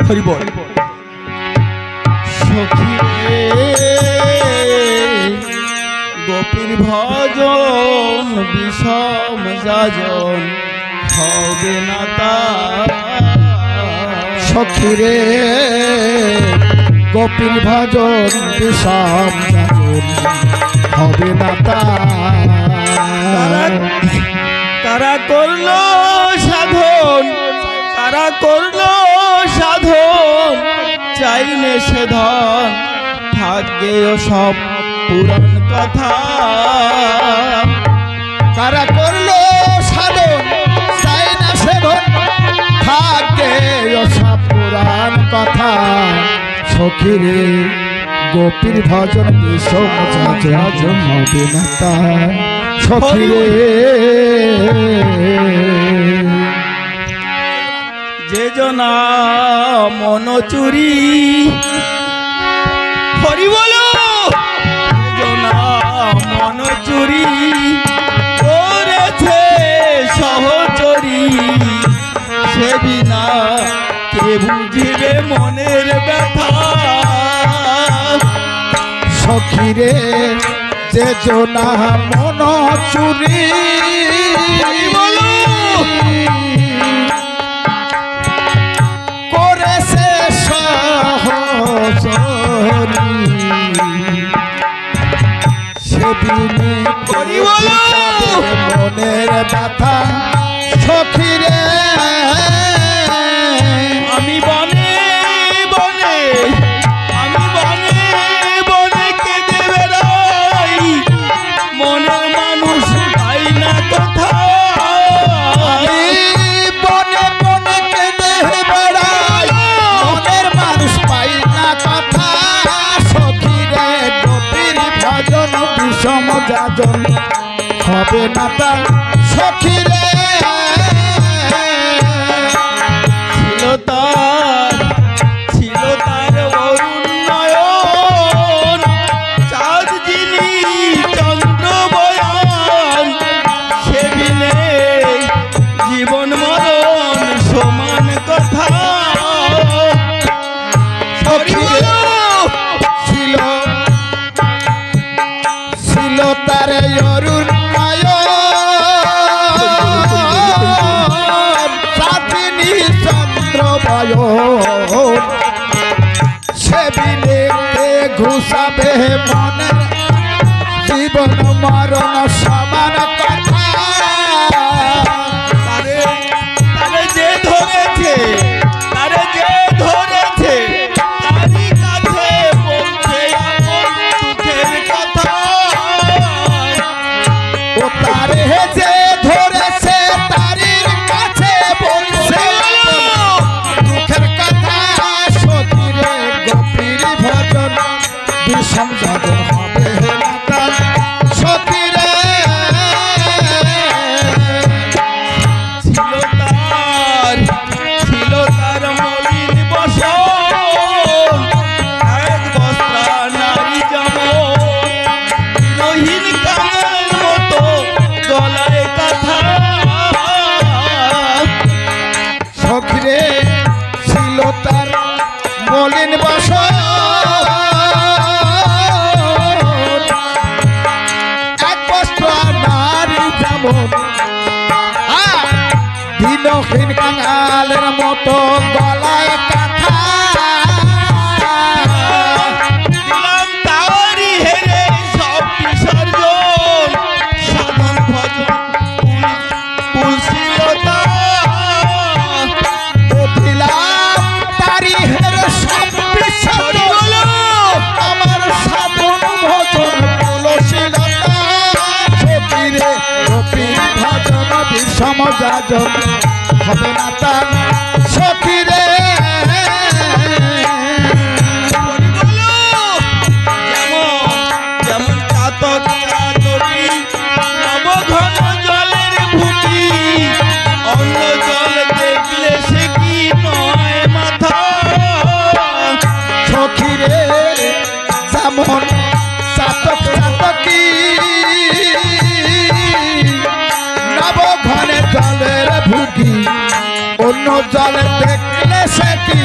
হরি বল। সখী গোপীর ভজন বিষম যাজন হবে না তার। সখী রে গোপীর ভজন বিষম যাজন হবে না তার। তারা করলো সাধন, তারা করলো সাধন, চাইলে সে ধন থাকবেও সব পুরাণ কথা। তারা করলো সাধন চাই না সে ধন থাকবেও সব পুরাণ কথা। সখী রে গোপীর ভজন বিষম যাজন হবে না তার। সখী রে যে জনা মন চুরি, হরি বলো, যে জনা মন চুরি করেছে সহচরী, সে বিনা কে বুঝিবে মনের ব্যথা। সখী রে যে জনা মন চুরি বলো করেছে সহচরী, সেদিনে হরি বলো মনের ব্যথা। সখী রে আমি বনে বনে, আমি বনে বনে কেঁদে বেড়াই, মনের মানুষ পাই না কোথায়। বনে বনে কেঁদে বেড়াই, মনের মানুষ পাই না কথা। সখী রে গোপীর ভজন বিষম যাজন হবে না তার। সখী রে ছিল তার, ছিল তার অরুণ নয়ন, চাঁদ যিনি চন্দ্র বয়ান, সে বিনে জীবন মরণ সমান কথা। সখী রে ছিল ছিল তার অরুণ নয়ন, চাঁদিনী চন্দ্র বয়ন, সে বিনে কে ঘুষাবে মনের জীবন মরণ সমান কথা। তারে তারে যে ধরেছে, তারে যে ধরেছে, তারই কাছে বলছে আপন দুঃখের কথা। ও তারে যে ধরেছে তারির কাছে বলছে দুঃখের কথা। সখী রে গোপীর ভজন বিষম যাজন হবে না তার। সখী রে ছিল তার, ছিল তার মলিন বসন, এক বস্ত্রা নারী যেমন বিরহীন কাঙাল মতো গলায় কাঁথা। সখী রে ছিল তার মলিন বসন, এক বস্ত্র নারী যেমন দিনহীন কাঙালের মতো গলায় কাঁথা। দিলাম তাওয়ারি হেরে সব বিসর্জন, সাধন ভজন কুলশীলতা। দিলাম তারি হের সব বিসর্জন, আমার সাধন ভজন তুলসীলতা। সখী রে গোপীর ভজন বিষম যাজন হবে না তার। সখী রে যেমন যেমন চাতক চাতকী নবঘন জলের ভুটি, অন্য জল দেখলে সে কি নয় মাথা। সখী রে যেমন চাতক চাতকী নবঘনে জলের ভুগি, অন্য জলে দেখলে সে কি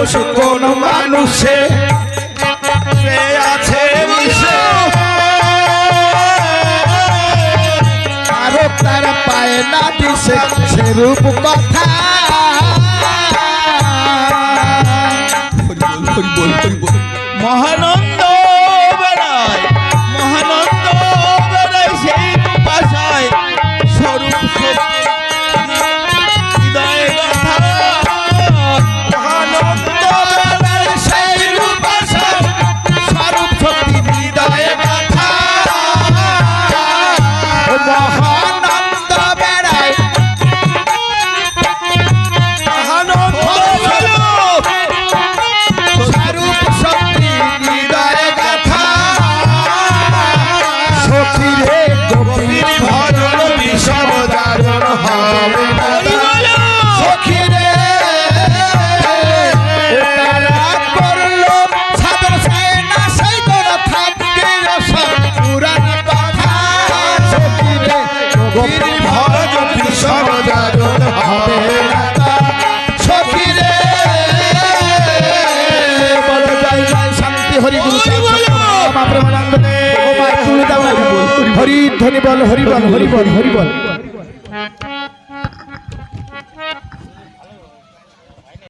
মানুষ কোন মানুষে সে আছে মিশে আরো তার পায় না দিছে সে রূপ কথা মহানন্দ বেড়ায় সেই ভাষায় স্বরূপ শক্তি হৃদয়ে কথা আনন্দ বেলায় সেই রূপ আসায় স্বরূপ শক্তি হৃদয়ে কথা ও মহানন্দ বেড়ায় স্বরূপ শক্তি হৃদয়ে কথা সখী রে গোপীর ভজন বিষম দারুণ হবে সখী রে তারা করলো সাধন সেনা সেই কোন থাকবে সব পুরাণ কথা সখী রে গোপীর ভজন বিষম দারুণ হবে সখী রে বলো জয় জয় শান্তি হরি গুরু মা প্রেমানন্দ ও মা তুলদাও হরি ধ্বনি বল হরি বল হরি বল হরি বল